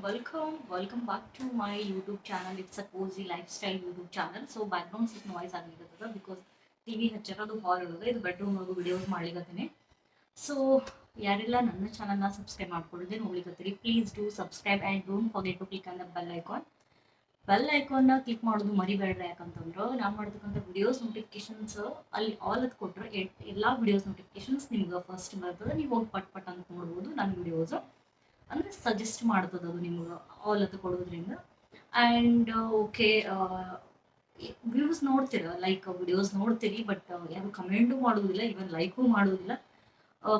welcome back to my YouTube channel. It's a cozy lifestyle YouTube channel. So background ಸ್ವಲ್ಪ noise ಆಗ್ಲಿಕತ್ತದ because TV ಹಚ್ಚಿರೋದು ಹಾಲ್ ಒಳಗೆ ಇದು bedroom ಒಳಗೆ videos ಮಾಡ್ಲಿಕತ್ತೀನಿ. So ಯಾರೆಲ್ಲ ನನ್ನ ಚಾನಲ್ನ ಸಬ್ಸ್ಕ್ರೈಬ್ ಮಾಡ್ಕೊಳ್ಳದೆ ನೋಡ್ಲಿಕತ್ತೀರಿ please do subscribe and don't forget to click on the bell ಐಕಾನ್ನ ಕ್ಲಿಕ್ ಮಾಡೋದು ಮರಿಬೇಡ್ರಿ. ಯಾಕಂತಂದ್ರೆ ನಾವು ಮಾಡ್ತಕ್ಕಂಥ ವಿಡಿಯೋಸ್ ನೋಟಿಫಿಕೇಶನ್ಸ್ ಅಲ್ಲಿ ಆಲ್ ಅದು ಕೊಟ್ಟರೆ ಎಲ್ಲ ವಿಡಿಯೋಸ್ ನೋಟಿಫಿಕೇಶನ್ಸ್ ನಿಮ್ಗೆ ಫಸ್ಟ್ ಬರ್ತದೆ. ನೀವು ಹೋಗಿ ಪಟ್ ಅಂತ ನೋಡ್ಬೋದು ನನ್ನ ವಿಡಿಯೋಸ್. ಅಂದರೆ ಸಜೆಸ್ಟ್ ಮಾಡ್ತದೆ ಅದು ನಿಮ್ಗೆ ಆಲ್ ಅದು ಕೊಡೋದ್ರಿಂದ. ಆ್ಯಂಡ್ ಓಕೆ, ವ್ಯೂಸ್ ನೋಡ್ತೀರ, ಲೈಕ್ ವಿಡಿಯೋಸ್ ನೋಡ್ತೀರಿ, ಬಟ್ ಯಾರು ಕಮೆಂಟು ಮಾಡೋದಿಲ್ಲ, ಇವನ್ ಲೈಕು ಮಾಡೋದಿಲ್ಲ.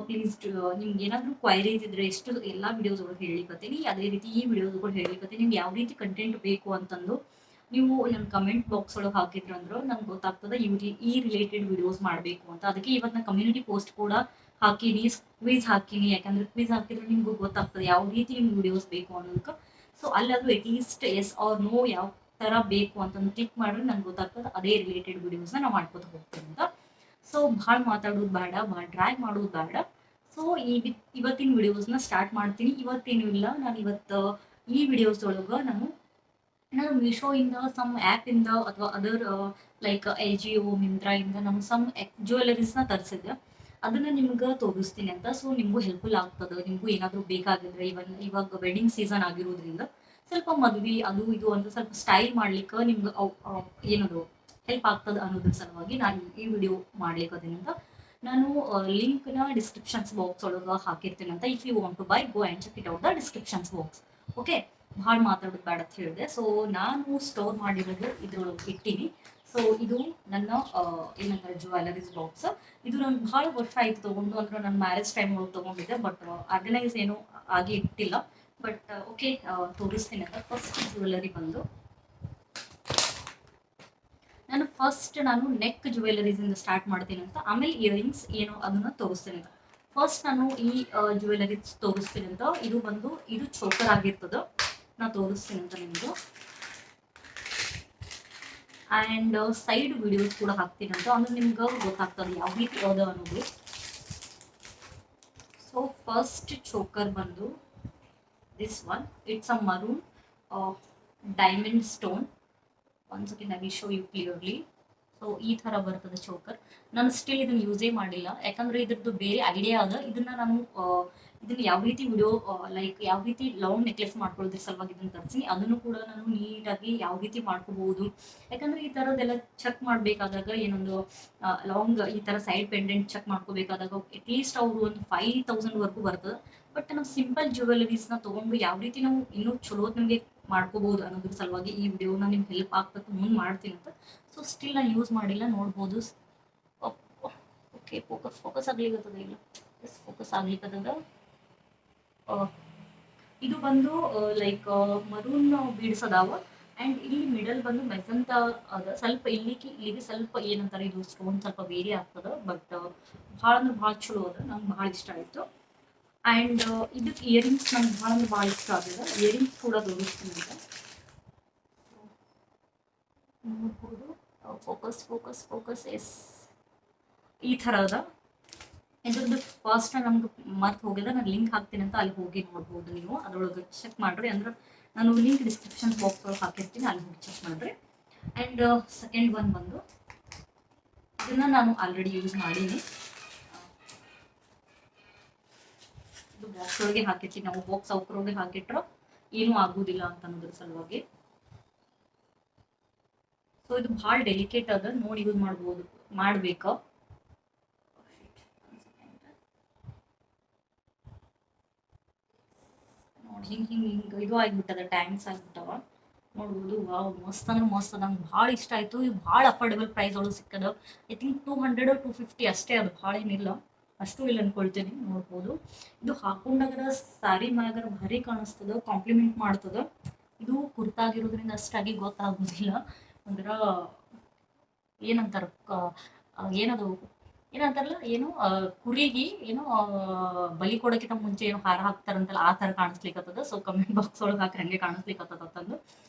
ಪ್ಲೀಸ್ ನಿಮ್ಗೆ ಏನಾದರೂ ಕ್ವೈರೀಸ್ ಇದ್ರೆ ಎಷ್ಟು ಎಲ್ಲ ವಿಡಿಯೋಸ್ ಒಳಗೆ ಹೇಳಿಕತ್ತೀನಿ, ಅದೇ ರೀತಿ ಈ ವಿಡಿಯೋಸ್ ಕೂಡ ಹೇಳಿಕತ್ತೀನಿ. ನಿಮ್ಗೆ ಯಾವ ರೀತಿ ಕಂಟೆಂಟ್ ಬೇಕು ಅಂತಂದು ನೀವು ನನ್ನ ಕಮೆಂಟ್ ಬಾಕ್ಸ್ ಒಳಗೆ ಹಾಕಿದ್ರು ಅಂದ್ರೆ ನಂಗೆ ಗೊತ್ತಾಗ್ತದೆ ಈ ರಿಲೇಟೆಡ್ ವಿಡಿಯೋಸ್ ಮಾಡಬೇಕು ಅಂತ. ಅದಕ್ಕೆ ಇವತ್ತು ನಾನು ಕಮ್ಯುನಿಟಿ ಪೋಸ್ಟ್ ಕೂಡ ಹಾಕಿನಿ, ಕ್ವಿಜ್ ಹಾಕಿನಿ. ಯಾಕಂದ್ರೆ ಕ್ವಿಜ್ ಹಾಕಿದ್ರೆ ನಿಮ್ಗೆ ಗೊತ್ತಾಗ್ತದೆ ಯಾವ ರೀತಿ ನಿಮ್ಗೆ ವಿಡಿಯೋಸ್ ಬೇಕು ಅನ್ನೋದಕ್ಕೆ. ಸೊ ಅಲ್ಲದು ಅಟ್ಲೀಸ್ಟ್ ಎಸ್ ಆರ್ ನೋ ಯಾವ ಥರ ಬೇಕು ಅಂತಂದು ಕ್ಲಿಕ್ ಮಾಡಿದ್ರೆ ನಂಗೆ ಗೊತ್ತಾಗ್ತದೆ ಅದೇ ರಿಲೇಟೆಡ್ ವಿಡಿಯೋಸ್ನ ನಾವು ಮಾಡ್ಕೊತ ಹೋಗ್ತೀವಿ ಅಂತ. ಸೊ ಭಾಳ ಮಾತಾಡೋದು ಬೇಡ, ಭಾಳ ಡ್ರ್ಯಾಗ್ ಮಾಡೋದು ಬೇಡ. ಸೊ ಇವತ್ತಿನ ವಿಡಿಯೋಸ್ನ ಸ್ಟಾರ್ಟ್ ಮಾಡ್ತೀನಿ. ಇವತ್ತೇನು ಇಲ್ಲ, ನಾನು ಇವತ್ತು ಈ ವಿಡಿಯೋಸ್ ಒಳಗೆ ನಾನು ಮೀಶೋಯಿಂದ ಸಮ್ ಆ್ಯಪಿಂದ ಅಥವಾ ಅದರ್ ಲೈಕ್ ಎಜಿಯೋ ಮಿಂತ್ರಾಯಿಂದ ನಾನು ಸಮ್ ಜ್ಯುವೆಲರೀಸ್ನ ತರಿಸಿದ್ದೆ. ಅದನ್ನು ನಿಮ್ಗೆ ತೋರಿಸ್ತೀನಿ ಅಂತ. ಸೊ ನಿಮಗೂ ಹೆಲ್ಪ್ಫುಲ್ ಆಗ್ತದೆ. ನಿಮಗೂ ಏನಾದರೂ ಬೇಕಾಗಿದ್ರೆ ಇವಾಗ ವೆಡ್ಡಿಂಗ್ ಸೀಸನ್ ಆಗಿರೋದ್ರಿಂದ ಸ್ವಲ್ಪ ಮದುವೆ ಅದು ಇದು ಅಂತ ಸ್ವಲ್ಪ ಸ್ಟೈಲ್ ಮಾಡ್ಲಿಕ್ಕೆ ನಿಮ್ಗೆ ಏನದು ಹೆಲ್ಪ್ ಆಗ್ತದೆ ಅನ್ನೋದ್ರ ಸಲುವಾಗಿ ನಾನು ಈ ವಿಡಿಯೋ ಮಾಡ್ಲಿಕ್ಕದೀನಿ ಅಂತ. ನಾನು ಲಿಂಕ್ನ ಡಿಸ್ಕ್ರಿಪ್ಷನ್ಸ್ ಬಾಕ್ಸ್ ಒಳಗೆ ಹಾಕಿರ್ತೀನಿ ಅಂತ. If you want to buy go and check it out the descriptions box. Okay, ಭಾಳ ಮಾತಾಡೋದು ಬೇಡ ಅಂತ ಹೇಳಿದೆ. ಸೊ ನಾನು ಸ್ಟೋರ್ ಮಾಡಿರೋದು ಇದ್ರೊಳಗೆ ಇಟ್ಟೀನಿ. ಸೊ ಇದು ನನ್ನ ಏನಂತಾರೆ ಜ್ಯುವೆಲರೀಸ್ ಬಾಕ್ಸ್. ಇದು ನಾನು ಭಾಳ ವರ್ಷ ಆಯ್ತು ತೊಗೊಂಡು, ಅಂದ್ರೆ ನನ್ನ ಮ್ಯಾರೇಜ್ ಟೈಮ್ ಒಳಗೆ ತೊಗೊಂಡಿದ್ದೆ, ಬಟ್ ಆರ್ಗನೈಸ್ ಏನು ಆಗಿ ಇಟ್ಟಿಲ್ಲ. ಬಟ್ ಓಕೆ, ತೋರಿಸ್ತೀನಿ ಅಂತ. ಫಸ್ಟ್ ಜ್ಯುವೆಲರಿ ಬಂದು ನಾನು ನೆಕ್ ಜ್ಯುವೆಲರೀಸಿಂದ ಸ್ಟಾರ್ಟ್ ಮಾಡ್ತೀನಿ ಅಂತ. ಆಮೇಲೆ ಇಯರಿಂಗ್ಸ್ ಏನು ಅದನ್ನ ತೋರಿಸ್ತೀನಿ ಅಂತ. ಫಸ್ಟ್ ನಾನು ಈ ಜ್ಯುವೆಲರೀಸ್ ತೋರಿಸ್ತೀನಿ ಅಂತ. ಇದು ಚೋಕರ್ ಆಗಿರ್ತದೆ, ನಾ ತೋರಿಸ್ತೀನಿ ಅಂತ ನಿಮ್ದು. ಆ್ಯಂಡ್ ಸೈಡ್ ವಿಡಿಯೋಸ್ ಕೂಡ ಹಾಕ್ತೀನಿ ಅಂತ, ಅಂದ್ರೆ ನಿಮ್ಗೆ ಗೊತ್ತಾಗ್ತದೆ ಯಾವ ರೀತಿ ಅದ ಅನ್ನೋದು. ಸೊ ಫಸ್ಟ್ ಚೋಕರ್ ಬಂದು this one, it's a maroon diamond stone. One second, I will show you clearly. So ಈ ಥರ ಬರ್ತದೆ ಚೋಕರ್. ನಾನು ಸ್ಟಿಲ್ ಇದನ್ನು ಯೂಸೇ ಮಾಡಿಲ್ಲ, ಯಾಕಂದರೆ ಇದ್ರದ್ದು ಬೇರೆ ಐಡಿಯಾ ಅದ. ಇದನ್ನು ಯಾವ ರೀತಿ ವಿಡಿಯೋ ಲೈಕ್ ಯಾವ ರೀತಿ ಲಾಂಗ್ ನೆಕ್ಲೆಸ್ ಮಾಡ್ಕೊಳ್ಳೋದ್ರ ಸಲುವಾಗಿ ಇದನ್ನು ತರಿಸಿ, ಅದನ್ನು ಕೂಡ ನಾನು ನೀಟಾಗಿ ಯಾವ ರೀತಿ ಮಾಡ್ಕೋಬಹುದು. ಯಾಕಂದರೆ ಈ ಥರದ್ದೆಲ್ಲ ಚೆಕ್ ಮಾಡಬೇಕಾದಾಗ ಏನೊಂದು ಲಾಂಗ್ ಈ ಥರ ಸೈಡ್ ಪೆಂಡೆಂಟ್ ಚೆಕ್ ಮಾಡ್ಕೋಬೇಕಾದಾಗ ಅಟ್ಲೀಸ್ಟ್ ಅವರು ಒಂದು 5,000ವರೆಗೂ ಬರ್ತದೆ. ಬಟ್ ನಾವು ಸಿಂಪಲ್ ಜ್ಯುವೆಲರೀಸ್ನ ತೊಗೊಂಡು ಯಾವ ರೀತಿ ನಾವು ಇನ್ನೂ ಚಲೋ ನಮಗೆ ಮಾಡ್ಕೋಬಹುದು ಅನ್ನೋದ್ರ ಸಲುವಾಗಿ ಈ ವಿಡಿಯೋನ ನಿಮ್ಗೆ ಹೆಲ್ಪ್ ಆಗ್ತದೆ, ಮುಂದೆ ಮಾಡ್ತೀನಿ ಅಂತ. ಸೊ ಸ್ಟಿಲ್ ನಾನು ಯೂಸ್ ಮಾಡಿಲ್ಲ, ನೋಡ್ಬೋದು. ಓಕೆ, ಫೋಕಸ್ ಆಗ್ಲಿಕ್ಕದ ಇಲ್ಲ, ಫೋಕಸ್ ಆಗ್ಲಿಕ್ಕದ. ಇದು ಬಂದು ಲೈಕ್ ಮರೂನ್ ಬೀಡ್ಸ್ ಅದಾವ. ಆ್ಯಂಡ್ ಇಲ್ಲಿ ಮಿಡಲ್ ಬಂದು ಮೆಜಂತ ಅದ. ಸ್ವಲ್ಪ ಇಲ್ಲಿಗೆ ಸ್ವಲ್ಪ ಏನಂತಾರೆ ಇದು ಸ್ಟೋನ್ ಸ್ವಲ್ಪ ವೇರಿ ಆಗ್ತದೆ, ಬಟ್ ಭಾಳ ಅಂದ್ರೆ ಭಾಳ ಚಲೋ ಅದ, ನಂಗೆ ಭಾಳ ಇಷ್ಟ ಆಯಿತು. ಆ್ಯಂಡ್ ಇದಕ್ಕೆ ಇಯರಿಂಗ್ಸ್ ನಂಗೆ ಭಾಳ ಅಂದ್ರೆ ಭಾಳ ಇಷ್ಟ ಆಗಿದೆ. ಇಯರಿಂಗ್ಸ್ ಕೂಡ ತೋರಿಸ್ತೀನಿ ಅಂತ. ನೋಡ್ಬೋದು, ಫೋಕಸ್ ಎಸ್ ಈ ಥರ ಅದ. ಇದ್ರದ್ದು ಫಾಸ್ಟ್ ನಮ್ಗೆ ಮರ್ತು ಹೋಗಿದ್ರೆ ನಾನು ಲಿಂಕ್ ಹಾಕ್ತೀನಿ ಅಂತ, ಅಲ್ಲಿ ಹೋಗಿ ನೋಡ್ಬೋದು ನೀವು. ಅದ್ರೊಳಗೆ ಚೆಕ್ ಮಾಡಿರಿ, ಅಂದ್ರೆ ನಾನು ಲಿಂಕ್ ಡಿಸ್ಕ್ರಿಪ್ಷನ್ ಬಾಕ್ಸ್ ಒಳಗೆ ಹಾಕಿರ್ತೀನಿ, ಅಲ್ಲಿ ಹೋಗಿ ಚೆಕ್ ಮಾಡಿರಿ. ಆ್ಯಂಡ್ ಸೆಕೆಂಡ್ ಒನ್ ಬಂದು ಇದನ್ನು ನಾನು ಆಲ್ರೆಡಿ ಯೂಸ್ ಮಾಡೀನಿ. ಇದು ಬಾಕ್ಸ್ ಒಳಗೆ ಹಾಕಿರ್ತೀನಿ. ನಾವು ಬಾಕ್ಸ್ ಅವ್ರೊಳಗೆ ಹಾಕಿಟ್ರೆ ಏನೂ ಆಗೋದಿಲ್ಲ ಅಂತ ಅನ್ನೋದ್ರ ಸಲುವಾಗಿ. ಸೊ ಇದು ಭಾಳ ಡೆಲಿಕೇಟ್ ಅದ, ನೋಡಿ ಯೂಸ್ ಮಾಡ್ಬೇಕು. ನೋಡಿ ಹಿಂಗೆ ಇದು ಆಗಿಬಿಟ್ಟದ, ಟ್ಯಾಂಕ್ಸ್ ಆಗಿಬಿಟ್ಟವ. ನೋಡ್ಬೋದು, ವಾವ್, ಮಸ್ತ್ ಅಂದ್ರೆ ಮಸ್ತ್ ಅದ. ನಂಗೆ ಭಾಳ ಇಷ್ಟ ಆಯಿತು. ಇದು ಭಾಳ ಅಫೋರ್ಡೆಬಲ್ ಪ್ರೈಸ್ ಒಳಗೆ ಸಿಕ್ಕದ. ಐ ಥಿಂಕ್ 200 or 250 ಅಷ್ಟೇ, ಅದು ಭಾಳ ಏನಿಲ್ಲ, ಅಷ್ಟು ಇಲ್ಲ ಅನ್ಕೊಳ್ತೀನಿ. ನೋಡ್ಬೋದು, ಇದು ಹಾಕೊಂಡಾಗರ ಸ್ಯಾರಿ ಮ್ಯಾಗರ ಭಾರಿ ಕಾಣಿಸ್ತದ, ಕಾಂಪ್ಲಿಮೆಂಟ್ ಮಾಡ್ತದ. ಇದು ಕುರ್ತಾಗಿರೋದ್ರಿಂದ ಅಷ್ಟಾಗಿ ಗೊತ್ತಾಗೋದಿಲ್ಲ. ಅಂದ್ರೆ ಏನಂತಾರ ಏನಂತಾರಲ್ಲ, ಏನು ಕುರಿಗೆ ಏನೋ ಬಲಿ ಕೊಡೋಕ್ಕಿಂತ ಮುಂಚೆ ಏನೋ ಹಾರ ಹಾಕ್ತಾರಂತಲ್ಲ, ಆ ಥರ ಕಾಣಿಸ್ಲಿಕ್ಕತ್ತದ. ಸೊ ಕಮೆಂಟ್ ಬಾಕ್ಸ್ ಒಳಗೆ ಹಾಕಿ ಹಂಗೆ ಕಾಣಿಸ್ಲಿಕ್ಕತ್ತದ ಅಂತಂದು.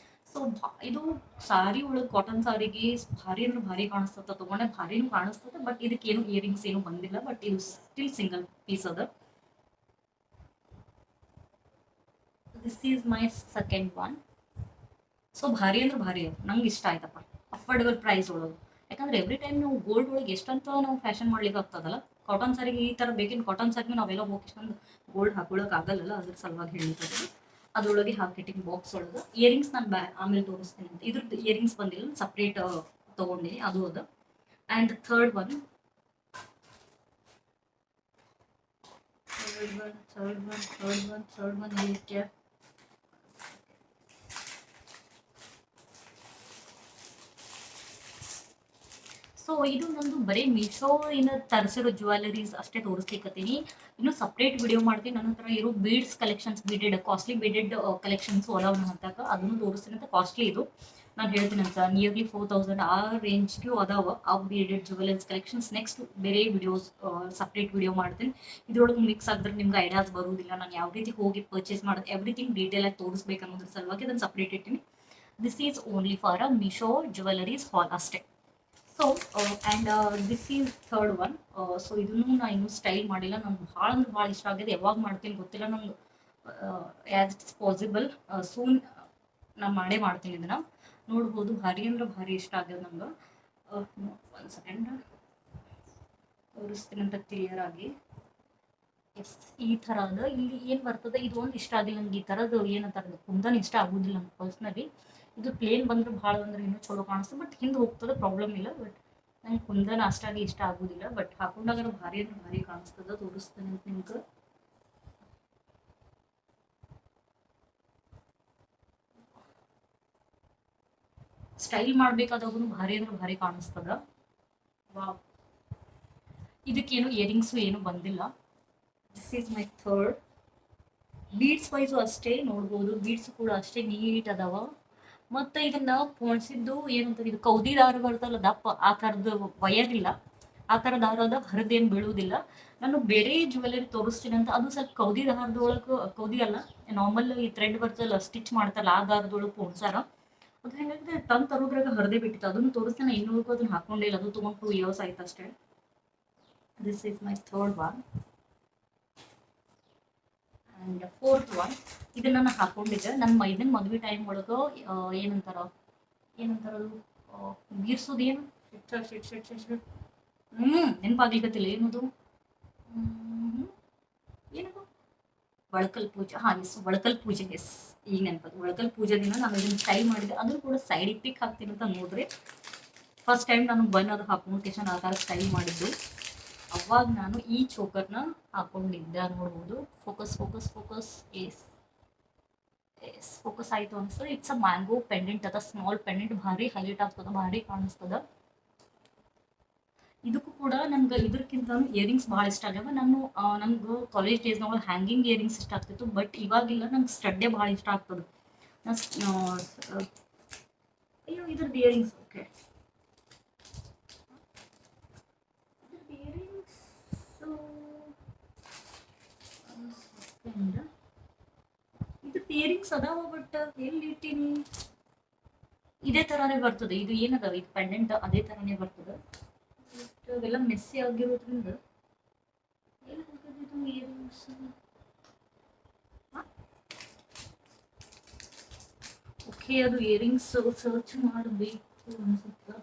ಸೊ ಇದು ಸಾರಿ ಒಳಗೆ ಕಾಟನ್ ಸಾರಿಗೆ ಭಾರಿ ಅಂದ್ರೆ ಭಾರಿ ಕಾಣಿಸ್ತದ, ತೊಗೊಂಡೆ ಭಾರಿನೂ ಕಾಣಿಸ್ತದೆ. ಬಟ್ ಇದಕ್ಕೆ ಏನು ಇಯರಿಂಗ್ಸ್ ಏನು ಬಂದಿಲ್ಲ, ಬಟ್ ಇದು ಸ್ಟಿಲ್ ಸಿಂಗಲ್ ಪೀಸ್ ಅದ. This is my second one. So ಭಾರಿ ಅಂದ್ರೆ ಭಾರಿ ಅದು, ನಂಗೆ ಇಷ್ಟ ಆಯ್ತಪ್ಪ. ಅಫೋರ್ಡೆಬಲ್ ಪ್ರೈಸ್ ಒಳಗೆ, ಯಾಕಂದ್ರೆ ಎವ್ರಿ ಟೈಮ್ ನಾವು ಗೋಲ್ಡ್ ಒಳಗೆ ಎಷ್ಟಂತ ನಾವು ಫ್ಯಾಷನ್ ಮಾಡ್ಲಿಕ್ಕೆ ಆಗ್ತದಲ್ಲ. ಕಾಟನ್ ಸಾರಿಗೆ ಈ ಥರ ಬೇಕಿನ ಕಾಟನ್ ಸಾರಿಗೆ ನಾವೆಲ್ಲ ಹೋಗಿ ಇಷ್ಟೊಂದು ಗೋಲ್ಡ್ ಹಾಕೊಳ್ಳೋಕೆ ಆಗಲ್ಲ, ಅದ್ರ ಸಲುವಾಗಿ ಹೇಳಿದ್ದು. ಅದ್ರೊಳಗೆ ಹಾಕಿಟ್ಟಿನ ಬಾಕ್ಸ್ ಒಳಗೆ ಇಯರಿಂಗ್ಸ್ ನಾನು ಆಮೇಲೆ ತೋರಿಸ್ತೀನಿ ಅಂತ. ಇದ್ರದ್ದು ಇಯರಿಂಗ್ಸ್ ಬಂದಿಲ್ಲ, ಸಪ್ರೇಟ್ ತೊಗೊಂಡಿನಿ, ಅದು ಅದು. ಆ್ಯಂಡ್ ಥರ್ಡ್ ಒನ್ ಇದಕ್ಕೆ ಸೊ ಇದು ನಂದು ಬರೀ ಮೀಶೋ ಇನ್ನು ತರಿಸಿರೋ ಜ್ಯುವೆಲರೀಸ್ ಅಷ್ಟೇ ತೋರಿಸ್ಲಿಕ್ಕತ್ತೀನಿ. ಇನ್ನು ಸಪ್ರೇಟ್ ವಿಡಿಯೋ ಮಾಡ್ತೀನಿ. ನನ್ನ ಹತ್ರ ಇರೋ beads collections, beaded costly beaded collections ಅದಾವ ನನ್ನ ಹತ್ತಾಗ, ಅದನ್ನು ತೋರಿಸ್ತೀನಿ ಅಂತ. ಕಾಸ್ಟ್ಲಿ ಇದು ನಾನು ಹೇಳ್ತೀನಿ ಅಂತ, ನಿಯರ್ಲಿ 4000 ಆ ರೇಂಜ್ಗೂ ಅದಾವ ಆ ಬೀಡೆಡ್ ಜ್ಯುವೆಲರ್ಸ್ ಕಲೆಕ್ಷನ್ಸ್. ನೆಕ್ಸ್ಟ್ ಬೇರೆ ವಿಡಿಯೋಸ್ ಸಪ್ರೇಟ್ ವಿಡಿಯೋ ಮಾಡ್ತೀನಿ. ಇದ್ರೊಳಗೆ ಮಿಕ್ಸ್ ಆಗಿದ್ರೆ ನಿಮ್ಗೆ ಐಡಿಯಾಸ್ ಬರೋದಿಲ್ಲ. ನಾನು ಯಾವ ರೀತಿ ಹೋಗಿ ಪರ್ಚೇಸ್ ಮಾಡೋದು ಎವ್ರಿಥಿಂಗ್ ಡೀಟೇಲ್ ಆಗಿ ತೋರಿಸ್ಬೇಕು ಅನ್ನೋದ್ರ ಸಲುವಾಗಿ ಅದನ್ನು ಸಪ್ರೇಟ್ ಇಟ್ಟಿನಿ. This is only for a Meesho jewelleries ಹಾಲ್ ಅಷ್ಟೇ. So and this is third one. So ಇದನ್ನು ನಾನು ಇನ್ನೂ ಸ್ಟೈಲ್ ಮಾಡಿಲ್ಲ. ನಂಗೆ ಭಾಳ ಅಂದ್ರೆ ಭಾಳ ಇಷ್ಟ ಆಗಿದೆ. ಯಾವಾಗ ಮಾಡ್ತೀನಿ ಗೊತ್ತಿಲ್ಲ ನಂಗೆ. ಆ್ಯಸ್ ಇಟ್ಸ್ ಪಾಸಿಬಲ್ ಸೂನ್ ನಾನು ಮಾಡ್ತೀನಿ. ಇದನ್ನು ನೋಡ್ಬೋದು. ಭಾರಿ ಅಂದ್ರೆ ಭಾರಿ ಇಷ್ಟ ಆಗ್ಯದ ನಂಗೆ. ಒಂದು ಸೆಕೆಂಡ್ ತೋರಿಸ್ತೀನಿ ಅಂತ ಕ್ಲಿಯರ್ ಆಗಿ. ಎಸ್, ಈ ಥರದ ಇಲ್ಲಿ ಏನು ಬರ್ತದೆ, ಇದು ಒಂದು ಇಷ್ಟ ಆಗಿಲ್ಲ ನಂಗೆ. ಈ ಥರದ್ದು ಏನಂತಾರೆ ಕುಂದನ್ ಇಷ್ಟ ಆಗೋದಿಲ್ಲ ನಂಗೆ ಪರ್ಸ್ನಲಿ. ಇದು ಪ್ಲೇನ್ ಬಂದ್ರೆ ಭಾಳ ಅಂದ್ರೆ ಇನ್ನೂ ಚಲೋ ಕಾಣಿಸ್ತದೆ, ಬಟ್ ಹಿಂದೆ ಹೋಗ್ತದೆ, ಪ್ರಾಬ್ಲಮ್ ಇಲ್ಲ. ಬಟ್ ನಂಗೆ ಕುಂದನ್ ಅಷ್ಟಾಗಿ ಇಷ್ಟ ಆಗೋದಿಲ್ಲ, ಬಟ್ ಹಾಕೊಂಡಾಗ ಭಾರಿ ಅಂದ್ರೆ ಭಾರಿ ಕಾಣಿಸ್ತದೆ. ತೋರಿಸ್ತೇನೆ ಅಂತ ನಿಮ್ಗೆ. ಸ್ಟೈಲ್ ಮಾಡ್ಬೇಕಾದಾಗೂ ಭಾರಿ ಅಂದ್ರೆ ಭಾರಿ ಕಾಣಿಸ್ತದ. ವಾವ್, ಇದಕ್ಕೇನು ಇಯರಿಂಗ್ಸು ಏನು ಬಂದಿಲ್ಲ. This is my third. Beads wise ಅಷ್ಟೇ ನೋಡ್ಬೋದು. ಬೀಡ್ಸ್ ಕೂಡ ಅಷ್ಟೇ ನೀಟ್ ಅದಾವ. ಮತ್ತು ಇದನ್ನ ಪೋಣಿಸಿದ್ದು ಏನಂತಾರೆ, ಇದು ಕೌದಿ ದಾರ ಬರ್ತಲ್ಲ ದಪ್ಪ, ಆ ಥರದ್ದು ವಯರಿಲ್ಲ. ಆ ಥರ ದಾರದ ಹರಿದೇನು ಬೀಳುವುದಿಲ್ಲ. ನಾನು ಬೇರೆ ಜ್ಯುವೆಲರಿ ತೋರಿಸ್ತೀನಿ ಅಂತ, ಅದು ಸ್ವಲ್ಪ ಕೌದಿ ದಾರದೊಳಗೆ, ಕೌದಿ ಅಲ್ಲ ನಾರ್ಮಲ್ ಈ ಥ್ರೆಡ್ ಬರ್ತಲ್ಲ ಸ್ಟಿಚ್ ಮಾಡ್ತಲ್ಲ ಆ ದಾರದೊಳಗೆ ಪೋಣಿಸಾರ. ಅದು ಹೆಂಗಂದ್ರೆ ತಂದು ತರೋದ್ರಾಗ ಹರಿದೇ ಬಿಟ್ಟಿತ್ತು. ಅದನ್ನು ತೋರಿಸ್ತಾನೆ, ಇನ್ನೂವರೆಗೂ ಅದನ್ನ ಹಾಕೊಂಡೇ ಇಲ್ಲ. ಅದು ತೊಗೊಂಡು 2 years ಆಯ್ತು ಅಷ್ಟೇ. This is my third one. And fourth one, ಇದನ್ನ ನಾನು ಹಾಕೊಂಡಿದ್ದೆ ನನ್ನ ಮೈದನ್ ಮದುವೆ ಟೈಮ್ ಒಳಗೆ. ಏನಂತಾರದು ಬೀರ್ಸೋದು ಏನು, ನೆನಪಾಗ್ಲಿಕ್ಕತ್ತಿಲ್ಲ ಏನದು. ಏನದು ಒಳಕಲ್ ಪೂಜೆ. ಎಸ್, ಒಳಕಲ್ ಪೂಜೆ. ಎಸ್, ಈಗ ನೆನಪದು. ಒಳಕಲ್ ಪೂಜೆ ದಿನ ನಾನು ಇದನ್ನ ಸ್ಟೈಲ್ ಮಾಡಿದ್ದೆ. ಅದನ್ನು ಕೂಡ ಸೈಡ್ ಪಿಕ್ ಹಾಕ್ತೀನಿ ಅಂತ ನೋಡ್ರಿ. ಫಸ್ಟ್ ಟೈಮ್ ನಾನು ಅದು ಹಾಕೊಂಡು ಆ ಥರ ಸ್ಟೈಲ್ ಮಾಡಿದ್ದು. ಅವಾಗ ನಾನು ಈ ಚೋಕರ್ನ ಹಾಕೊಂಡಿದ್ದೆ. ನೋಡ್ಬೋದು. Focus focus focus. Yes yes, focus ಆಯಿತು ಅನ್ಸ್ತದೆ. ಇಟ್ಸ್ ಅ ಮ್ಯಾಂಗೋ ಪೆಂಡೆಂಟ್ ಅದ, ಸ್ಮಾಲ್ ಪೆಂಡೆಂಟ್. ಭಾರಿ ಹೈಲೈಟ್ ಆಗ್ತದ, ಭಾರಿ ಕಾಣಿಸ್ತದ. ಇದಕ್ಕೂ ಕೂಡ ನನ್ಗೆ ಇದಕ್ಕಿಂತ ಇಯರಿಂಗ್ಸ್ ಭಾಳ ಇಷ್ಟ ಆಗ್ಯಾವ. ನಮ್ಗೆ ಕಾಲೇಜ್ ಡೇಸ್ನೊಳಗೆ ಹ್ಯಾಂಗಿಂಗ್ ಇಯರಿಂಗ್ಸ್ ಇಷ್ಟ ಆಗ್ತಿತ್ತು, ಬಟ್ ಇವಾಗಿಲ್ಲ. ನಂಗೆ ಸ್ಟಡ್ಡೇ ಭಾಳ ಇಷ್ಟ ಆಗ್ತದೆ. ಅಯ್ಯೋ, ಇದ್ರದ್ದು ಇಯರಿಂಗ್ಸ್. ಓಕೆ, ಇದು ಇಯರಿಂಗ್ಸ್ ಅದಾವ, ಬಟ್ ಎಲ್ಲಿ ಇಟ್ಟೀನಿ. ಇದೇ ಥರನೇ ಬರ್ತದೆ. ಇದು ಏನದಾವ, ಇದು ಪೆಂಡೆಂಟ್ ಅದೇ ಥರನೇ ಬರ್ತದೆ. ಅವೆಲ್ಲ ಮೆಸ್ಸಿ ಆಗಿರೋದ್ರಿಂದ ಎಲ್ಲಿ ಹೋಗೋದಿದು ಇಯರಿಂಗ್ಸ್. ಓಕೆ, ಅದು ಇಯರಿಂಗ್ಸ್ ಸರ್ಚ್ ಮಾಡಬೇಕು ಅನ್ಸುತ್ತೆ.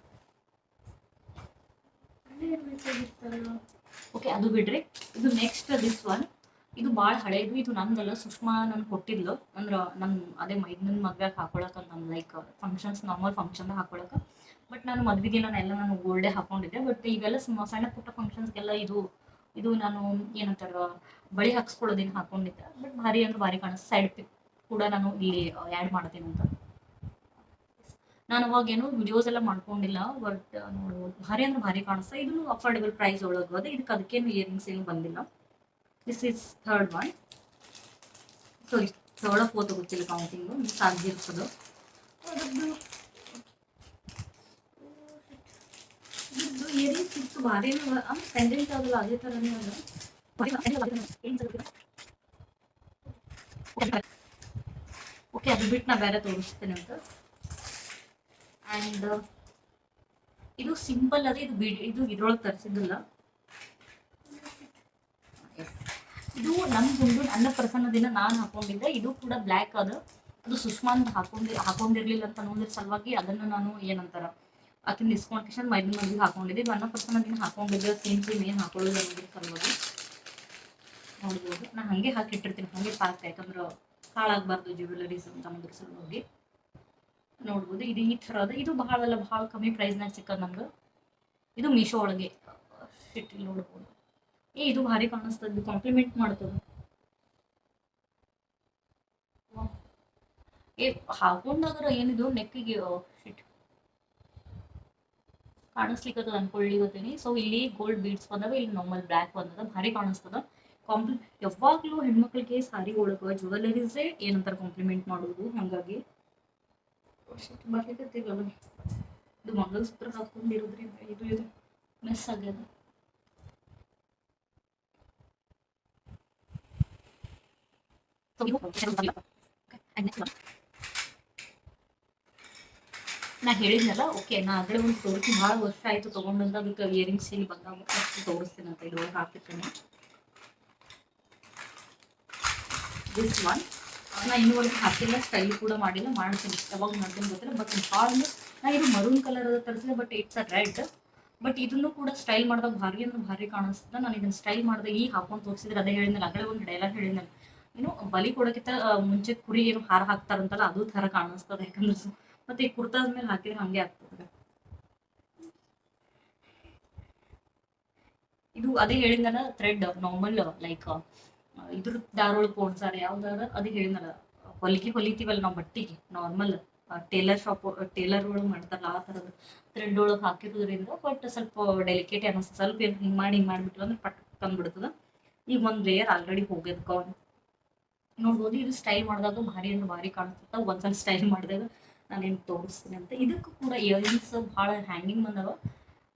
ಓಕೆ, ಅದು ಬಿಡ್ರಿ. ಇದು ನೆಕ್ಸ್ಟ್ ದಿಸ್ ಒನ್. ಇದು ಭಾಳ ಹಳೇದು. ಇದು ನಂದಲ್ಲ, ಸುಷ್ಮಾ ನನ್ಗೆ ಕೊಟ್ಟಿದ್ಲು. ಅಂದ್ರೆ ಅದೇ ಮೈದನ ಮದ್ವೆಗೆ ಹಾಕೊಳಕ್ಕೆ, ನಮ್ಮ ಲೈಕ್ ಫಂಕ್ಷನ್ಸ್, ನಾರ್ಮಲ್ ಫಂಕ್ಷನ್ ಹಾಕೊಳಕ್ಕೆ. ಬಟ್ ನಾನು ಮದ್ವೆ ದಿನ ನಾನು ಗೋಲ್ಡೇ ಹಾಕೊಂಡಿದ್ದೆ. ಬಟ್ ಇವೆಲ್ಲ ಸಣ್ಣ ಪುಟ್ಟ ಫಂಕ್ಷನ್ಸ್ಗೆಲ್ಲ ಇದು ನಾನು ಏನಂತಾರ ಬಳಿ ಹಾಕ್ಸ್ಕೊಳ್ಳೋದೇನು ಹಾಕೊಂಡಿದ್ದೆ. ಬಟ್ ಭಾರಿ ಅಂದ್ರೆ ಭಾರಿ ಕಾಣಿಸ್ತು. ಸೈಡ್ ಪಿಕ್ ಕೂಡ ನಾನು ಇಲ್ಲಿ ಆ್ಯಡ್ ಮಾಡ್ತೀನಿ ಅಂತ. ನಾನು ಅವಾಗೇನು ವಿಡಿಯೋಸ್ ಎಲ್ಲ ಮಾಡ್ಕೊಂಡಿಲ್ಲ, ಬಟ್ ನೋಡ್ಬೋದು. ಭಾರಿ ಅಂದ್ರೆ ಭಾರಿ ಕಾಣಿಸ್ತಾ. ಇದನ್ನು ಅಫೋರ್ಡೆಬಲ್ ಪ್ರೈಸ್ ಒಳಗೆ ಅದ. ಅದಕ್ಕೇನು ಇಯರಿಂಗ್ಸ್ ಏನು ಬಂದಿಲ್ಲ. This is third one. Sorry, third fourth ಗೊತ್ತಿಲ್ಲ, ಕೌಂಟಿಂಗು ಮಿಸ್ ಆಗಿರ್ತದೆ. ಅದದ್ದು ಇಯರಿಂಗ್ಸ್ ಇತ್ತು ಭಾರಿ. ಪೆಂಡೆಂಟ್ ಆಗಲ್ಲ, ಅದೇ ಥರನೇ ಅದ. ಓಕೆ, ಅದು ಬಿಟ್ಟು ನಾ ಬೇರೆ ತೋರಿಸ್ತೇನೆ ಅಂತ. ಆ್ಯಂಡ್ ಇದು ಸಿಂಪಲ್ ಅದೇ. ಇದು ಇದ್ರೊಳಗೆ ತರಿಸಿದ್ದಿಲ್ಲ. ಇದು ನಮ್ಮ ಗುಂಡು ನನ್ನ ಪ್ರಸನ್ನ ದಿನ ನಾನು ಹಾಕೊಂಡಿದ್ದೆ. ಇದು ಕೂಡ ಬ್ಲ್ಯಾಕ್ ಅದು ಸುಷ್ಮಾ ಅಂತ ಹಾಕೊಂಡಿರ್ಲಿಲ್ಲ ಅಂತ ಅನ್ನೋದ್ರ ಸಲುವಾಗಿ ಅದನ್ನು ನಾನು ಏನಂತಾರ ಆಕಿನ ಡಿಸ್ಕೌಂಟೇಶನ್ ಮೈದೂರು ಹಾಕೊಂಡಿದ್ದೆ. ಇದು ನನ್ನ ಪ್ರಸನ್ನ ದಿನ ಹಾಕೊಂಡಿದ್ದೆ. ಸೇಮ್ ಏನು ಹಾಕೊಳ್ಳೋದು ಅನ್ನೋದ್ರ ಸಲುವಾಗಿ ನೋಡ್ಬೋದು. ನಾನು ಹಾಗೆ ಹಾಕಿಟ್ಟಿರ್ತೀನಿ, ಹಾಗೆ ಪ್ಯಾಕ್, ಯಾಕಂದ್ರೆ ಹಾಳಾಗಬಾರ್ದು ಜ್ಯುವೆಲರೀಸ್ ಅಂತ ಅನ್ನೋದ್ರ ಸಲುವಾಗಿ ನೋಡ್ಬೋದು. ಇದು ಈ ಥರದ, ಇದು ಭಾಳ ಕಮ್ಮಿ ಪ್ರೈಸ್ನಾಗ ಸಿಕ್ಕದ ನಮ್ಗೆ. ಇದು ಮೀಶೋ ಒಳಗೆ ಇಲ್ಲಿ ನೋಡ್ಬೋದು. ಇದು ಭಾರಿ ಕಾಣಿಸ್ತದೆ, ಕಾಂಪ್ಲಿಮೆಂಟ್ ಮಾಡ್ತದೆ. ಹಾಕೊಂಡಾದ್ರ ಏನಿದು ನೆಕ್ಕಿಗೆ ಶಿಟ್ ಕಾಣಿಸ್ಲಿಕ್ಕದ ಅನ್ಕೊಳ್ಳಿಗತ್ತೀನಿ. ಸೊ ಇಲ್ಲಿ ಗೋಲ್ಡ್ ಬೀಡ್ಸ್ ಬಂದವ, ಇಲ್ಲಿ ನಾರ್ಮಲ್ ಬ್ಲ್ಯಾಕ್ ಬಂದದ, ಭಾರಿ ಕಾಣಿಸ್ತದ. ಯಾವಾಗ್ಲೂ ಹೆಣ್ಮಕ್ಳಿಗೆ ಸಾರಿ ಒಳಗ ಜ್ಯುವೆಲರೀಸೇ ಏನಂತಾರ ಕಾಂಪ್ಲಿಮೆಂಟ್ ಮಾಡೋದು. ಹಾಗಾಗಿ ಬರ್ಲಿಕ್ಕತ್ತಿಲ್ಲ, ಇದು ಮಂಗಲಸೂತ್ರ ಹಾಕೊಂಡಿರೋದ್ರಿಂದ ಇದು ಮಿಸ್ ಆಗ್ಯದ. ನಾ ಹೇಳಿದ್ನಲ್ಲ, ಓಕೆ, ನಾ ಅದ್ರ ಒಂದು ತೋರಿಸಿ ಭಾಳ ವರ್ಷ ಆಯ್ತು ತಗೊಂಡಂತ. ಅದಕ್ಕೆ ಇಯರಿಂಗ್ಸ್ ಇಲ್ಲಿ ಬಂದಾಗ ಅಷ್ಟು ತೋರಿಸ್ತೀನಿ ಅಂತ ಇದ್ರೊಳಗೆ ಹಾಕಿರ್ತೇನೆ. ದಿಸ್ ಒನ್ ನಾ ಇನ್ನೂವರೆಗೆ ಹಾಕಿಲ್ಲ, ಸ್ಟೈಲ್ ಕೂಡ ಮಾಡಿಲ್ಲ, ಮಾಡ್ತೀನಿ, ಯಾವಾಗ ಮಾಡ್ತೀನಿ ಗೊತ್ತಿಲ್ಲ. ಬಟ್ ಭಾಳ ನಾ ಇದು ಮರೂನ್ ಕಲರ್ ತರಿಸಿದೆ, but it's a red. But ಇದನ್ನು ಕೂಡ ಸ್ಟೈಲ್ ಮಾಡಿದಾಗ ಭಾರಿ ಅಂದ್ರೆ ಭಾರಿ ಕಾಣಿಸ್ತದೆ. ನಾನು ಇದನ್ನ ಸ್ಟೈಲ್ ಮಾಡಿದಾಗ ಈಗ ಹಾಕೊಂಡು ತೋರಿಸಿದ್ರೆ ಅದೇ ಹೇಳಿದ್ನಲ್ಲ, ಆಗಲೇ ಒಂದು ಡೈಲಾಗ್ ಹೇಳಿದ್ನಲ್ಲ, ಏನು ಬಲಿ ಕೊಡೋಕ್ಕಿಂತ ಮುಂಚೆ ಕುರಿ ಏನು ಹಾರ ಹಾಕ್ತಾರಂತಲ್ಲ ಅದು ಥರ ಕಾಣಿಸ್ತದೆ. ಯಾಕಂದ್ರೆ ಮತ್ತೆ ಈ ಕುರ್ತಾದ ಮೇಲೆ ಹಾಕಿದ್ರೆ ಹಂಗೆ ಆಗ್ತದೆ. ಇದು ಅದೇ ಹೇಳಿದ್ನಲ್ಲ, ಥ್ರೆಡ್ ನಾರ್ಮಲ್ ಲೈಕ್ ಇದ್ರ ದಾರೊಳಗೆ ಪೋಡ್ಸಾರೆ ಯಾವ್ದಾರ ಅದೇ ಹೇಳಿದ್ನಲ್ಲ, ಹೊಲಿತೀವಲ್ಲ ನಾವು ಬಟ್ಟಿಗೆ ನಾರ್ಮಲ್ ಟೇಲರ್ ಒಳಗೆ ಮಾಡ್ತಾರಲ್ಲ ಆ ಥರದ ಥ್ರೆಡ್ ಒಳಗೆ ಹಾಕಿರೋದ್ರಿಂದ ಬಟ್ ಸ್ವಲ್ಪ ಡೆಲಿಕೇಟ್ ಅನ್ನಿಸ್ತದೆ. ಸ್ವಲ್ಪ ಏನು ಹಿಂಗೆ ಮಾಡಿಬಿಟ್ಟು ಅಂದ್ರೆ ಪಟ್ ಕಂಡ್ಬಿಡ್ತದ. ಈಗ ಒಂದು ಲೇಯರ್ ಆಲ್ರೆಡಿ ಹೋಗ್ಯದ ನೋಡ್ಬೋದು. ಇದು ಸ್ಟೈಲ್ ಮಾಡಿದಾಗ ಭಾರಿ ಅಂದ್ರೆ ಭಾರಿ ಕಾಣಿಸುತ್ತೆ. ಒಂದ್ಸಲ ಸ್ಟೈಲ್ ಮಾಡಿದಾಗ ನಾನೇನು ತೋರಿಸ್ತೀನಿ ಅಂತ. ಇದಕ್ಕೂ ಕೂಡ ಇಯರಿಂಗ್ಸ್ ಭಾಳ ಹ್ಯಾಂಗಿಂಗ್ ಬಂದವ,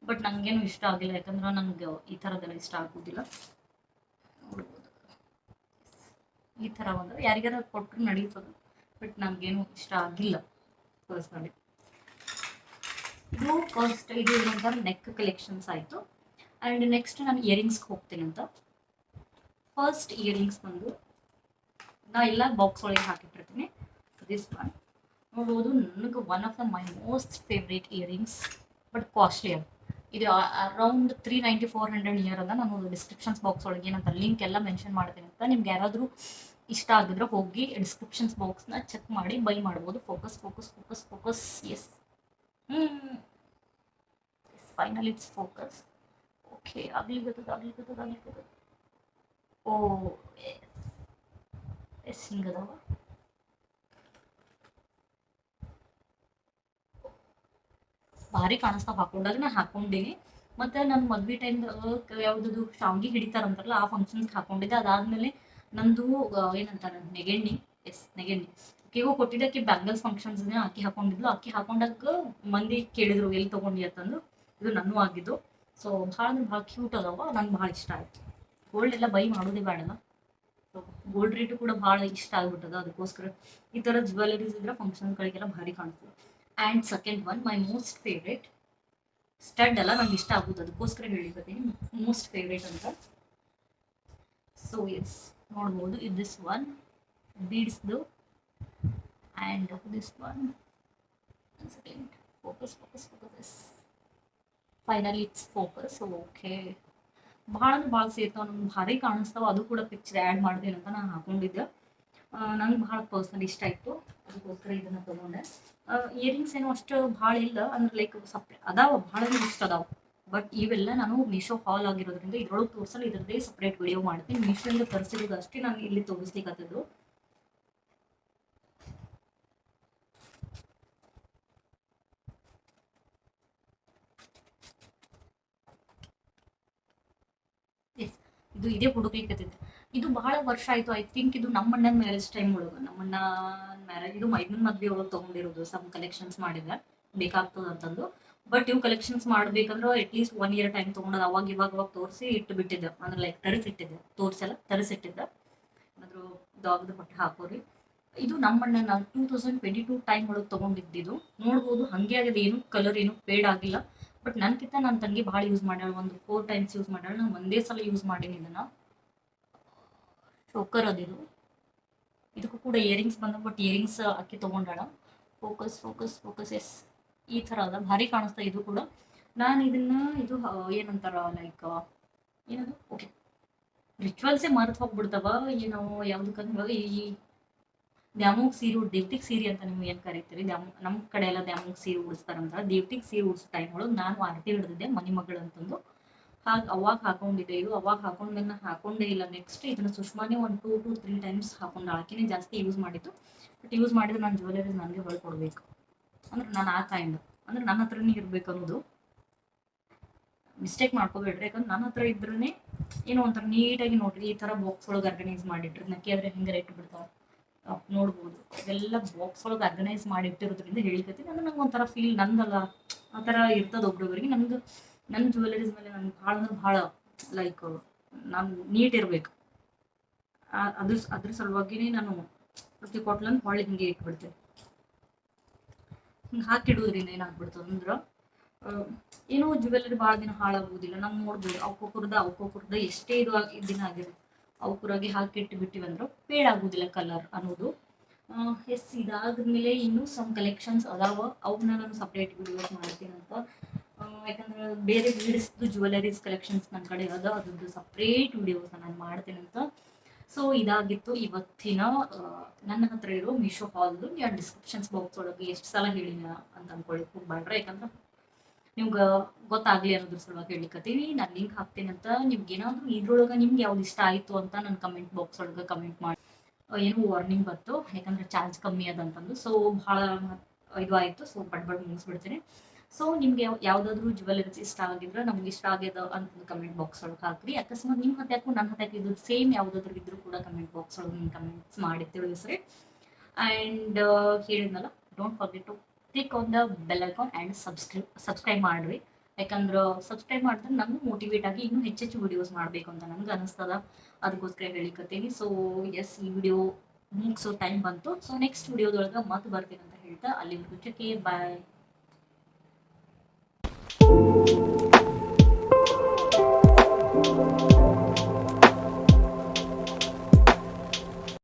ಬಟ್ ನನಗೇನು ಇಷ್ಟ ಆಗಿಲ್ಲ, ಯಾಕಂದ್ರೆ ನನಗೆ ಈ ಥರದ್ದೆಲ್ಲ ಇಷ್ಟ ಆಗೋದಿಲ್ಲ. ನೋಡ್ಬೋದು ಈ ಥರ ಬಂದ್ರೆ ಯಾರಿಗಾರ ಕೊಟ್ಟರು ನಡೀತದೆ, ಬಟ್ ನನಗೇನು ಇಷ್ಟ ಆಗಿಲ್ಲ ಪರ್ಸ್ನಲಿ. ಇದು ಫಸ್ಟ್ ಇದು ಏನಂತಾರೆ ನೆಕ್ ಕಲೆಕ್ಷನ್ಸ್ ಆಯಿತು. ಆ್ಯಂಡ್ ನೆಕ್ಸ್ಟ್ ನಾನು ಇಯರಿಂಗ್ಸ್ಗೆ ಹೋಗ್ತೀನಿ ಅಂತ. ಫಸ್ಟ್ ಇಯರಿಂಗ್ಸ್ ಬಂದು ನಾ ಎಲ್ಲ ಬಾಕ್ಸ್ ಒಳಗೆ ಹಾಕಿಟ್ಟಿರ್ತೀನಿ. ದಿಸ್ ಒನ್ ನೋಡ್ಬೋದು, ನನಗೆ one of the my most favourite earrings, but costly ಅದು. ಇದು ಅರೌಂಡ್ 390-400 ನಿಯರ್ ಅದ. ನಾನು ಡಿಸ್ಕ್ರಿಪ್ಷನ್ಸ್ ಬಾಕ್ಸ್ ಒಳಗೆ ಏನಂತ ಲಿಂಕ್ ಎಲ್ಲ ಮೆನ್ಷನ್ ಮಾಡ್ತೀನಿ ಅಂತ. ನಿಮ್ಗೆ ಯಾರಾದರೂ ಇಷ್ಟ ಆಗಿದ್ರೆ ಹೋಗಿ ಡಿಸ್ಕ್ರಿಪ್ಷನ್ಸ್ ಬಾಕ್ಸ್ನ ಚೆಕ್ ಮಾಡಿ ಬೈ ಮಾಡ್ಬೋದು. Focus yes, final it's focus. Okay, ಆಗ್ಲಿಕ್ಕದ. ಓ ಎಸ್, ಹಿಂಗದವ. ಭಾರಿ ಕಾಣಿಸ್ತಾವ ಹಾಕೊಂಡಾಗ. ನಾನು ಹಾಕೊಂಡೀನಿ, ಮತ್ತು ನನ್ನ ಮದ್ವೆ ಟೈಮ್ ಯಾವುದದು ಶಾವ್ಗಿ ಹಿಡಿತಾರಂತಾರಲ್ಲ ಆ ಫಂಕ್ಷನ್ಗೆ ಹಾಕೊಂಡಿದ್ದೆ. ಅದಾದಮೇಲೆ ನಂದು ಏನಂತಾರೆ ನೆಗೆಣ್ಣಿ, ನೆಗೆಣ್ಣಿ ಆಕೆಗೂ ಕೊಟ್ಟಿದ್ದೆ. ಆಕೆ ಬ್ಯಾಂಗಲ್ಸ್ ಫಂಕ್ಷನ್ಸ್ನೇ ಆಕೆ ಹಾಕೊಂಡಿದ್ಲು. ಆಕೆ ಹಾಕೊಂಡಾಗ ಮಂದಿ ಕೇಳಿದ್ರು ಎಲ್ಲಿ ತೊಗೊಂಡಿ ಅಂತಂದು. ಇದು ನನ್ನೂ ಆಗಿದ್ದು. ಸೊ ಭಾಳ ಅಂದ್ರೆ ಭಾಳ ಕ್ಯೂಟ್ ಅದಾವ, ನಂಗೆ ಭಾಳ ಇಷ್ಟ ಆಯಿತು. ಗೋಲ್ಡ್ ಎಲ್ಲ ಬೈ ಮಾಡೋದೇ ಬೇಡಲ್ಲ, ಸೊ ಗೋಲ್ಡ್ ರೇಟು ಕೂಡ ಭಾಳ ಇಷ್ಟ ಆಗ್ಬಿಟ್ಟದ. ಅದಕ್ಕೋಸ್ಕರ ಈ ಥರ ಜ್ಯುವೆಲರೀಸ್ ಇದ್ರೆ ಫಂಕ್ಷನ್ಗಳಿಗೆಲ್ಲ ಭಾರಿ ಕಾಣ್ತದೆ. And second one my most favourite stud ಅಲ್ಲ, ನಂಗೆ ಇಷ್ಟ ಆಗೋದು, ಅದಕ್ಕೋಸ್ಕರ ಹೇಳಿರ್ತೀನಿ ಮೋಸ್ಟ್ ಫೇವ್ರೇಟ್ ಅಂತ. ಸೊ ಎಸ್, ನೋಡ್ಬೋದು. ಇದು ದಿಸ್ ಒನ್ ಬೀಡ್ಸ್ದು, and this one second focus yes, finally it's focus. Okay, ಭಾಳ ಅಂದ್ರೆ ಭಾಳ ಸೇರ್ತಾವೆ, ನಮ್ಗೆ ಭಾರಿ ಕಾಣಿಸ್ತಾವೆ. ಅದು ಕೂಡ ಪಿಕ್ಚರ್ ಆ್ಯಡ್ ಮಾಡ್ತೀನಿ ಅಂತ ನಾನು ಹಾಕೊಂಡಿದ್ದೆ. ನಂಗೆ ಭಾಳ ಪರ್ಸ್ನಲಿ ಇಷ್ಟ ಆಯಿತು, ಅದಕ್ಕೋಸ್ಕರ ಇದನ್ನು ತೊಗೊಂಡೆ. ಇಯರಿಂಗ್ಸ್ ಏನು ಅಷ್ಟು ಭಾಳ ಇಲ್ಲ, ಅಂದ್ರೆ ಲೈಕ್ ಅದಾವ, ಭಾಳ ಇಷ್ಟ ಅದಾವ. ಬಟ್ ಇವೆಲ್ಲ ನಾನು ಮೀಶೋ ಹಾಲ್ ಆಗಿರೋದ್ರಿಂದ ಇದ್ರೊಳಗೆ ತೋರಿಸಲು ಇದ್ರದ್ದೇ ಸಪ್ರೇಟ್ ವಿಡಿಯೋ ಮಾಡ್ತೀನಿ. ಮೀಶೋಯಿಂದ ತರಿಸಿರೋದು ಅಷ್ಟೇ ನಾನು ಇಲ್ಲಿ ತೋರಿಸ್ಲಿಕ್ಕತ್ತಿದ್ದು. ಎಸ್, ಇದು ಇದೇ ಹುಡುಕ್ಲಿಕ್ಕತ್ತಿದ್ದೆ. ಇದು ಬಹಳ ವರ್ಷ ಆಯಿತು. ಐ ಥಿಂಕ್ ಇದು ನಮ್ಮ ಅಣ್ಣನ ಮ್ಯಾರೇಜ್ ಟೈಮ್ ಒಳಗೆ, ನಮ್ಮಣ್ಣ ಮ್ಯಾರೇಜ್, ಇದು ಮೈದೂನ್ ಮದ್ವೆ ಒಳಗೆ ತೊಗೊಂಡಿರೋದು. ಸಮ್ ಕಲೆಕ್ಷನ್ಸ್ ಮಾಡಿದ್ರೆ ಬೇಕಾಗ್ತದೆ ಅಂತಂದು. ಬಟ್ ಇವು ಕಲೆಕ್ಷನ್ಸ್ ಮಾಡ್ಬೇಕಂದ್ರೆ ಅಟ್ಲೀಸ್ಟ್ 1 year ಟೈಮ್ ತೊಗೊಂಡದ. ಇವಾಗ ತೋರಿಸಿ ಇಟ್ಟು ಬಿಟ್ಟಿದ್ದೆ, ಅಂದ್ರೆ ಲೈಕ್ ತರಿಸಿಟ್ಟಿದ್ದೆ, ತೋರಿಸಲ್ಲ ತರಿಸಿಟ್ಟಿದ್ದೆ. ಅದ್ರ ದಾಗದ ಹೊಟ್ಟೆ ಹಾಕೋರಿ. ಇದು ನಮ್ಮಣ್ಣ ನಾನು 2022 ಟೈಮ್ ಒಳಗೆ ತೊಗೊಂಡಿದ್ದು. ನೋಡ್ಬೋದು ಹಾಗೆ ಆಗಿದೆ, ಏನು ಕಲರ್ ಏನು ಫೇಡ್ ಆಗಿಲ್ಲ. ಬಟ್ ನನ್ಕಿಂತ ನನ್ನ ತಂಗಿ ಭಾಳ ಯೂಸ್ ಮಾಡ್ಯಾಳ, ಒಂದು 4 times ಯೂಸ್ ಮಾಡ್ಯಾಳ. ನಾನು ಒಂದೇ ಸಲ ಯೂಸ್ ಮಾಡೀನಿ ಇದನ್ನು. ಚೋಕರ್ ಅದಿದು. ಇದಕ್ಕೂ ಕೂಡ ಇಯರಿಂಗ್ಸ್ ಬಂದ, ಬಟ್ ಇಯರಿಂಗ್ಸ್ ಅಕ್ಕಿ ತೊಗೊಂಡಾಳ. Focus focus focus. ಎಸ್, ಈ ಥರ ಅದ, ಭಾರಿ ಕಾಣಿಸ್ತಾ ಇದು ಕೂಡ. ನಾನು ಇದನ್ನ ಇದು ಏನಂತಾರ ಲೈಕ್ ಏನದು, ಓಕೆ, ರಿಚುವಲ್ಸೇ ಮರೆತು ಹೋಗ್ಬಿಡ್ತಾವ ಏನೋ ಯಾವ್ದಕ್ಕಂದ್ರೆ ಈ ದ್ಯಾಮೋಗ್ ಸೀರೆ ದೇವ್ತಿಗೆ ಸೀರೆ ಅಂತ ನೀವು ಏನು ಕರಿತೀರಿ, ನಮ್ಮ ಕಡೆ ಎಲ್ಲ ದ್ಯಾಮೋಗ್ ಸೀರೆ ಉಡಿಸ್ತಾರಂತ. ದೇವ್ತಿಗೆ ಸೀರೆ ಉಡಿಸೋ ಟೈಮ್ ಒಳಗೆ ನಾನು ಆರತಿ ಹಿಡಿದಿದ್ದೆ ಮನಿ ಮಗಳು ಅಂತಂದು. ಅವಾಗ ಹಾಕೊಂಡಿದ್ದೆ ಇದು. ಅವಾಗ ಹಾಕೊಂಡ್ಮೇಲೆ ಹಾಕೊಂಡೇ ಇಲ್ಲ. ನೆಕ್ಸ್ಟ್ ಇದನ್ನ ಸುಷ್ಮಾನೇ ಒಂದು 2 to 3 ಟೈಮ್ಸ್ ಹಾಕೊಂಡು, ಆಕೆನೇ ಜಾಸ್ತಿ ಯೂಸ್ ಮಾಡಿದ್ದು. ಬಟ್ ಯೂಸ್ ಮಾಡಿದ್ರೆ ನಾನು ಜ್ಯುವೆಲರೀಸ್ ನನಗೆ ಹೊಳ್ಕೊಡ್ಬೇಕು ಅಂದ್ರೆ ನಾನು ಆ ಕೈಂಡ್ ಅಂದ್ರೆ ನನ್ನ ಹತ್ರನೇ ಇರ್ಬೇಕು ಅನ್ನೋದು. ಮಿಸ್ಟೇಕ್ ಮಾಡ್ಕೋಬೇಡ್ರಿ, ಯಾಕಂದ್ರೆ ನನ್ನ ಹತ್ರ ಇದ್ರೇ ಏನೋ ಒಂಥರ ನೀಟಾಗಿ ನೋಡ್ರಿ, ಈ ಥರ ಬಾಕ್ಸ್ ಒಳಗೆ ಆರ್ಗನೈಸ್ ಮಾಡಿಟ್ರಿ. ನಕ್ಕಿ ಆದ್ರೆ ಹಿಂಗೆ ರೇಟ್ ಬಿಡ್ತಾವೆ ನೋಡ್ಬೋದು. ಇದೆಲ್ಲ ಬಾಕ್ಸ್ ಒಳಗೆ ಆರ್ಗನೈಸ್ ಮಾಡಿಟ್ಟಿರೋದ್ರಿಂದ ಹೇಳಿಕತ್ತೀನಿ ಅಂದ್ರೆ ನಂಗೆ ಒಂಥರ ಫೀಲ್ ನಂದಲ್ಲ ಆ ಥರ ಇರ್ತದೆ ಒಬ್ರೊಬ್ರಿಗೆ. ನಮ್ಗೆ ನನ್ನ ಜ್ಯುವೆಲರೀಸ್ ಮೇಲೆ ನನ್ಗೆ ಭಾಳ ಅಂದ್ರೆ ಭಾಳ ಲೈಕ್ ನಾನು ನೀಟ್ ಇರ್ಬೇಕು. ಅದ್ರ ಸಲುವಾಗಿನೇ ನಾನು ಪ್ರತಿ ಕೊಟ್ಲಂದು ಹೊಳ್ಳಿ ಹಿಂಗೆ ಇಟ್ಬಿಡ್ತೇನೆ. ಹಿಂಗೆ ಹಾಕಿಡೋದ್ರಿಂದ ಏನಾಗ್ಬಿಡ್ತದೆ ಅಂದ್ರೆ ಏನೋ ಜ್ಯುವೆಲರಿ ಭಾಳ ದಿನ ಹಾಳಾಗುವುದಿಲ್ಲ. ನಾವು ನೋಡ್ಬೋದು ಅವಕ್ಕೊಕ್ಕುರ್ದ ಎಷ್ಟೇ ದಿನ ಆಗಿರುತ್ತೆ, ಅವಕುರಾಗಿ ಹಾಕಿಟ್ಟು ಬಿಟ್ಟಿವಂದ್ರೆ ಫೇಡ್ ಆಗುದಿಲ್ಲ ಕಲರ್ ಅನ್ನೋದು. ಎಸ್, ಇದಾದ್ಮೇಲೆ ಇನ್ನೂ ಸಮ್ ಕಲೆಕ್ಷನ್ಸ್ ಅದಾವ, ಅವನ್ನ ನಾನು ಸಪ್ರೇಟ್ ವಿಡಿಯೋಸ್ ಮಾಡ್ತೀನಿ ಅಂತ. ಯಾಕಂದ್ರೆ ಬೇರೆ ಬೀಡ್ಸ್ದು ಜ್ಯುವೆಲರೀಸ್ ಕಲೆಕ್ಷನ್ಸ್ ನನ್ನ ಕಡೆ ಅದ, ಅದ್ರದ್ದು ಸಪ್ರೇಟ್ ವಿಡಿಯೋಸ್ನ ನಾನು ಮಾಡ್ತೀನಿ ಅಂತ. ಸೊ ಇದಾಗಿತ್ತು ಇವತ್ತಿನ ನನ್ನ ಹತ್ರ ಇರೋ ಮೀಶೋ ಹಾಲ್ದು. ನೀವು ಡಿಸ್ಕ್ರಿಪ್ಷನ್ಸ್ ಬಾಕ್ಸ್ ಒಳಗೆ ಎಷ್ಟು ಸಲ ಹೇಳಿನ ಅಂತ ಅನ್ಕೊಳ್ಳಿಕ್ಕೆ ಹೋಗ್ಬೇಡ್ರೆ, ಯಾಕಂದ್ರೆ ನಿಮ್ಗೆ ಗೊತ್ತಾಗ್ಲಿ ಅನ್ನೋದ್ರ ಸಲುವಾಗಿ ಹೇಳಿಕತ್ತೀವಿ. ನಾನು ಲಿಂಕ್ ಹಾಕ್ತೀನಿ ಅಂತ. ನಿಮ್ಗೆ ಏನಾದರೂ ಇದ್ರೊಳಗೆ ನಿಮ್ಗೆ ಯಾವ್ದು ಇಷ್ಟ ಆಯಿತು ಅಂತ ನನ್ನ ಕಮೆಂಟ್ ಬಾಕ್ಸ್ ಒಳಗೆ ಕಮೆಂಟ್ ಮಾಡಿ. ಏನೋ ವಾರ್ನಿಂಗ್ ಬಂತು, ಯಾಕಂದ್ರೆ ಚಾರ್ಜ್ ಕಮ್ಮಿ ಅದಂತಂದು. ಸೊ ಭಾಳ ಇದು ಆಯಿತು. ಸೊ ಬಡ್ ಮುಗಿಸ್ಬಿಡ್ತೀನಿ. ಸೊ ನಿಮ್ಗೆ ಯಾವುದಾದ್ರೂ ಜ್ಯುವೆಲರೀಸ್ ಇಷ್ಟ ಆಗಿದ್ರೆ ನಮ್ಗೆ ಇಷ್ಟ ಆಗ್ಯದ ಅಂತ ಕಮೆಂಟ್ ಬಾಕ್ಸ್ ಒಳಗೆ ಹಾಕ್ರಿ. ಅಕಸ್ಮಾತ್ ನಿಮ್ಮ ಹತ್ತಾಕು ನನ್ನ ಹತ್ತಾಕು ಇದು ಸೇಮ್ ಯಾವುದಾದ್ರೂ ಇದ್ರೂ ಕೂಡ ಕಮೆಂಟ್ ಬಾಕ್ಸ್ ಒಳಗೆ ನಿಮ್ಮ ಕಮೆಂಟ್ಸ್ ಮಾಡಿ ತಿಳಿಸ್ರಿ. ಆ್ಯಂಡ್ ಹೇಳಿದ್ನಲ್ಲ, don't forget to click on the bell icon and subscribe ಮಾಡಿರಿ. ಯಾಕಂದ್ರೆ ಸಬ್ಸ್ಕ್ರೈಬ್ ಮಾಡಿದ್ರೆ ನಮ್ಗೆ ಮೋಟಿವೇಟ್ ಆಗಿ ಇನ್ನೂ ಹೆಚ್ಚೆಚ್ಚು ವಿಡಿಯೋಸ್ ಮಾಡಬೇಕು ಅಂತ ನನಗೆ ಅನಿಸ್ತದ. ಅದಕ್ಕೋಸ್ಕರ ಹೇಳಿಕತ್ತೀನಿ. ಸೊ ಎಸ್, ಈ ವಿಡಿಯೋ ಮುಗಿಸೋ ಟೈಮ್ ಬಂತು. ಸೊ ನೆಕ್ಸ್ಟ್ ವಿಡಿಯೋದೊಳಗೆ ಮತ್ತೆ ಬರ್ತೀನಿ ಅಂತ ಹೇಳ್ತಾ ಅಲ್ಲಿವರೆಗೂ ಬಾಯ್.